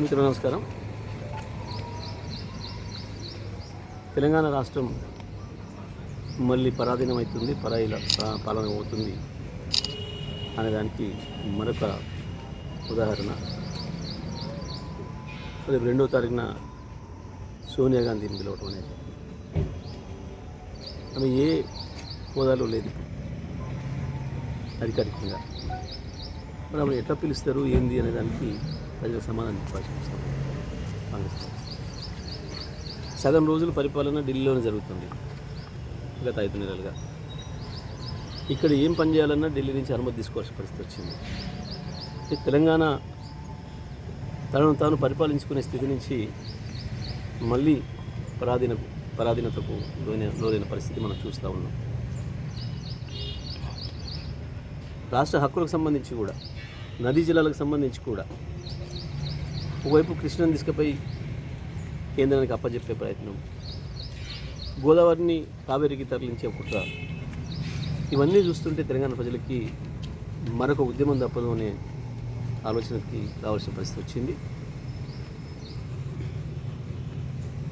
మిత్రులు నమస్కారం. తెలంగాణ రాష్ట్రం మళ్ళీ పరాధీనమవుతుంది, పరాయిల పాలన అవుతుంది అనేదానికి మరొక ఉదాహరణ రేపు 2వ తారీఖున సోనియా గాంధీని పిలవటం అనేది. ఆమె ఏ హోదాలో లేదు అధికారికంగా. మరి ఆమె ఎట్లా పిలుస్తారు ఏంది అనే దానికి ప్రజలకు సమాధానం చెప్పాల్సి వస్తాం. కాంగ్రెస్ సగం రోజుల పరిపాలన ఢిల్లీలోనే జరుగుతుంది గత 5 నెలలుగా. ఇక్కడ ఏం పని చేయాలన్నా ఢిల్లీ నుంచి అనుమతి తీసుకోవాల్సిన పరిస్థితి వచ్చింది. తెలంగాణ తనను తాను పరిపాలించుకునే స్థితి నుంచి మళ్ళీ పరాధీనతకు లోనైన పరిస్థితి మనం చూస్తూ ఉన్నాం. రాష్ట్ర హక్కులకు సంబంధించి కూడా, నదీ జలాలకు సంబంధించి కూడా ఒకవైపు కృష్ణను తీసుకుపోయి కేంద్రానికి అప్పచెప్పే ప్రయత్నం, గోదావరిని కావేరికి తరలించే కుట్ర, ఇవన్నీ చూస్తుంటే తెలంగాణ ప్రజలకి మరొక ఉద్యమం తప్పదు అనే ఆలోచనకి రావాల్సిన పరిస్థితి వచ్చింది.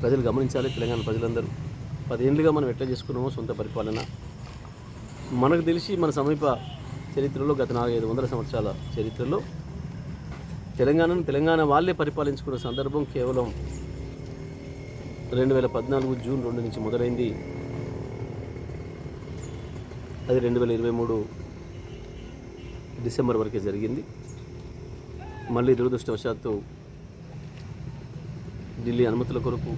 ప్రజలు గమనించాలి. తెలంగాణ ప్రజలందరూ 10 ఏళ్ళుగా మనం ఎట్లా చేసుకున్నామో సొంత పరిపాలన, మనకు తెలిసి మన సమీప చరిత్రలో గత 400-500 సంవత్సరాల చరిత్రలో తెలంగాణ వాళ్ళే పరిపాలించుకున్న సందర్భం కేవలం 2014 జూన్ 2 నుంచి మొదలైంది. అది 2023 డిసెంబర్ వరకే జరిగింది. మళ్ళీ దురదృష్టవశాత్తు ఢిల్లీ అనుమతుల కొరకు,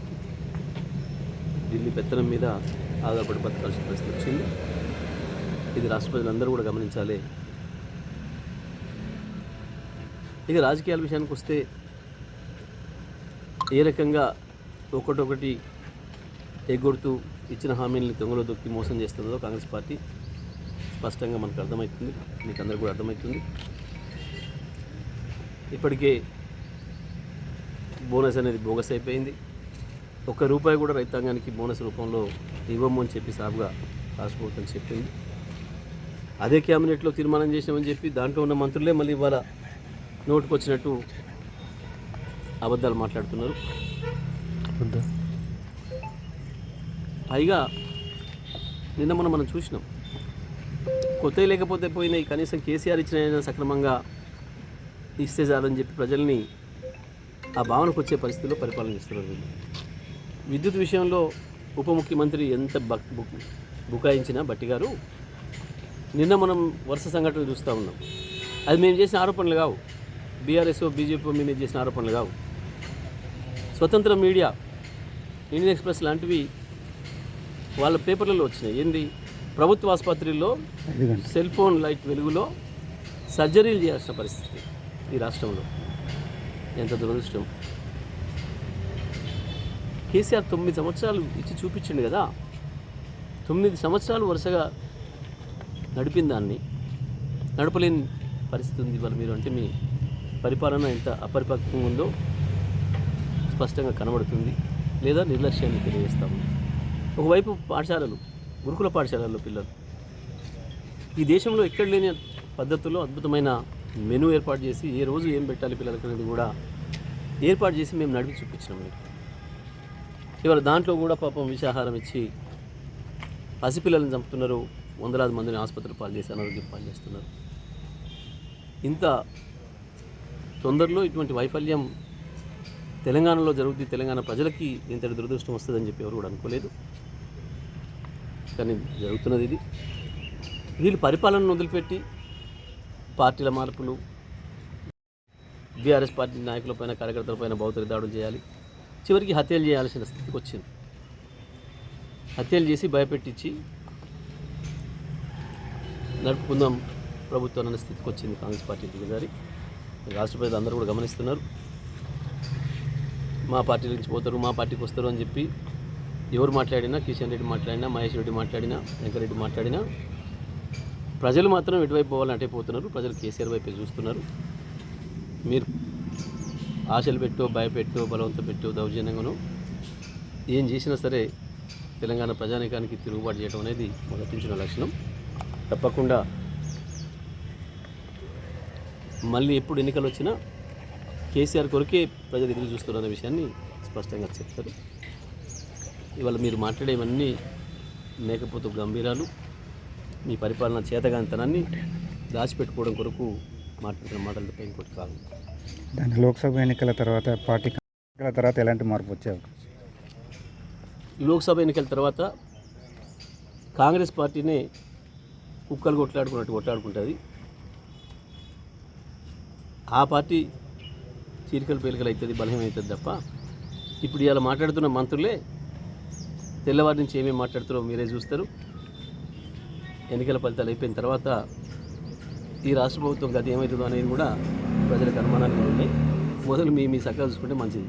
ఢిల్లీ పెత్తనం మీద ఆధారపడి బతకాల్సిన పరిస్థితి వచ్చింది. ఇది రాష్ట్ర ప్రజలందరూ కూడా గమనించాలి. ఇక రాజకీయాల విషయానికి వస్తే ఏ రకంగా ఒకటొకటి ఎగ్గొడుతూ ఇచ్చిన హామీలని దొంగలో దొక్కి మోసం చేస్తుందో కాంగ్రెస్ పార్టీ స్పష్టంగా మనకు అర్థమవుతుంది, మీకు అందరికీ కూడా అర్థమవుతుంది. ఇప్పటికే బోనస్ అనేది బోగస్ అయిపోయింది. ₹1 కూడా రైతాంగానికి బోనస్ రూపంలో ఇవ్వము అని చెప్పి సాగుగా రాష్ట్ర ప్రభుత్వం చెప్పింది. అదే క్యాబినెట్లో తీర్మానం చేసామని చెప్పి దాంట్లో ఉన్న మంత్రులే మళ్ళీ ఇవాళ నోటుకు వచ్చినట్టు అబద్ధాలు మాట్లాడుతున్నారు. పైగా నిన్న మనం చూసినాం, కొత్త లేకపోతే పోయినాయి, కనీసం కేసీఆర్ ఇచ్చిన సక్రమంగా ఇస్తే చాలని చెప్పి ప్రజల్ని ఆ భావనకు వచ్చే పరిస్థితుల్లో పరిపాలన చేస్తున్నారు వీళ్ళు. విద్యుత్ విషయంలో ఉప ముఖ్యమంత్రి ఎంత బుకాయించినా బట్టి గారు, నిన్న మనం వరుస సంఘటనలు చూస్తూ ఉన్నాం. అది మేము చేసిన ఆరోపణలు కావు, బీఆర్ఎస్ బీజేపీ మీద చేసిన ఆరోపణలు కావు. స్వతంత్ర మీడియా, ఇండియన్ ఎక్స్ప్రెస్ లాంటివి వాళ్ళ పేపర్లలో వచ్చినాయి. ఏంది, ప్రభుత్వ ఆసుపత్రుల్లో సెల్ ఫోన్ లైట్ వెలుగులో సర్జరీలు చేయాల్సిన పరిస్థితి ఈ రాష్ట్రంలో. ఎంత దురదృష్టం. కేసీఆర్ 9 సంవత్సరాలు ఇచ్చి చూపించింది కదా. 9 సంవత్సరాలు వరుసగా నడిపిన దాన్ని నడపలేని పరిస్థితి ఉంది ఇవాళ. మీరు అంటే మీ పరిపాలన ఎంత అపరిపక్వంగా ఉందో స్పష్టంగా కనబడుతుంది, లేదా నిర్లక్ష్యాన్ని తెలియజేస్తాము. ఒకవైపు పాఠశాలలు, గురుకుల పాఠశాలల్లో పిల్లలు ఈ దేశంలో ఎక్కడ లేని పద్ధతుల్లో అద్భుతమైన మెనూ ఏర్పాటు చేసి ఏ రోజు ఏం పెట్టాలి పిల్లలకి అనేది కూడా ఏర్పాటు చేసి మేము నడిపి చూపించినాం. మీరు ఇవాళ దాంట్లో కూడా పాపం విషాహారం ఇచ్చి పసిపిల్లలను చంపుతున్నారు, వందలాది మందిని ఆసుపత్రులు పాలు చేసి అనారోగ్యం పాలు చేస్తున్నారు. ఇంత తొందరలో ఇటువంటి వైఫల్యం తెలంగాణలో జరుగుతుంది, తెలంగాణ ప్రజలకి ఇంతటి దురదృష్టం వస్తుందని చెప్పి ఎవరు కూడా అనుకోలేదు. కానీ జరుగుతున్నది ఇది. వీళ్ళు పరిపాలనను వదిలిపెట్టి పార్టీల మార్పులు, బీఆర్ఎస్ పార్టీ నాయకులపైన, కార్యకర్తలపైన భౌతిక దాడులు చేయాలి, చివరికి హత్యలు చేయాల్సిన స్థితికి వచ్చింది. హత్యలు చేసి భయపెట్టించి నడుపుకుందాం ప్రభుత్వం అనే స్థితికి వచ్చింది కాంగ్రెస్ పార్టీ దిగజారి. రాష్ట్ర ప్రజలు అందరూ కూడా గమనిస్తున్నారు. మా పార్టీ నుంచి పోతారు, మా పార్టీకి వస్తారు అని చెప్పి ఎవరు మాట్లాడినా, కిషన్ రెడ్డి మాట్లాడినా, మహేష్ రెడ్డి మాట్లాడినా, వెంకరెడ్డి మాట్లాడినా, ప్రజలు మాత్రం ఎటువైపు పోవాలంటే పోతున్నారు. ప్రజలు కేసీఆర్ వైపే చూస్తున్నారు. మీరు ఆశలు పెట్టో, భయపెట్టో, బలవంతం పెట్టో, దౌర్జన్యంగానో ఏం చేసినా సరే తెలంగాణ ప్రజానీకానికి తిరుగుబాటు చేయడం అనేది మొదటించిన లక్షణం. తప్పకుండా మళ్ళీ ఎప్పుడు ఎన్నికలు వచ్చినా కేసీఆర్ కొరకే ప్రజలు ఎదురు చూస్తున్నారన్న విషయాన్ని స్పష్టంగా చెప్తారు. ఇవాళ మీరు మాట్లాడేవన్నీ మేకపోతు గంభీరాలు, మీ పరిపాలన చేతగాంతనాన్ని దాచిపెట్టుకోవడం కొరకు మాట్లాడుతున్న మాటలు తప్ప ఇంకోటి కాదు. దాని లోక్సభ ఎన్నికల తర్వాత పార్టీ ఎన్నికల తర్వాత ఎలాంటి మార్పు వచ్చే అవకాశం? లోక్సభ ఎన్నికల తర్వాత కాంగ్రెస్ పార్టీనే కుక్కలు కొట్లాడుకున్నట్టు కొట్లాడుకుంటుంది. ఆ పార్టీ చీలికలు పేలికలు అవుతుంది, బలహీనమవుతుంది తప్ప ఇప్పుడు ఇలా మాట్లాడుతున్న మంత్రులే తెల్లవారి నుంచి ఏమేమి మాట్లాడుతారో మీరే చూస్తారు. ఎన్నికల ఫలితాలు అయిపోయిన తర్వాత ఈ రాష్ట్ర ప్రభుత్వం గతి ఏమవుతుందో అనేది కూడా ప్రజలకు అనుమానాలు ఉన్నాయి. మొదలు మీ సక్కగా చూసుకుంటే మంచిది.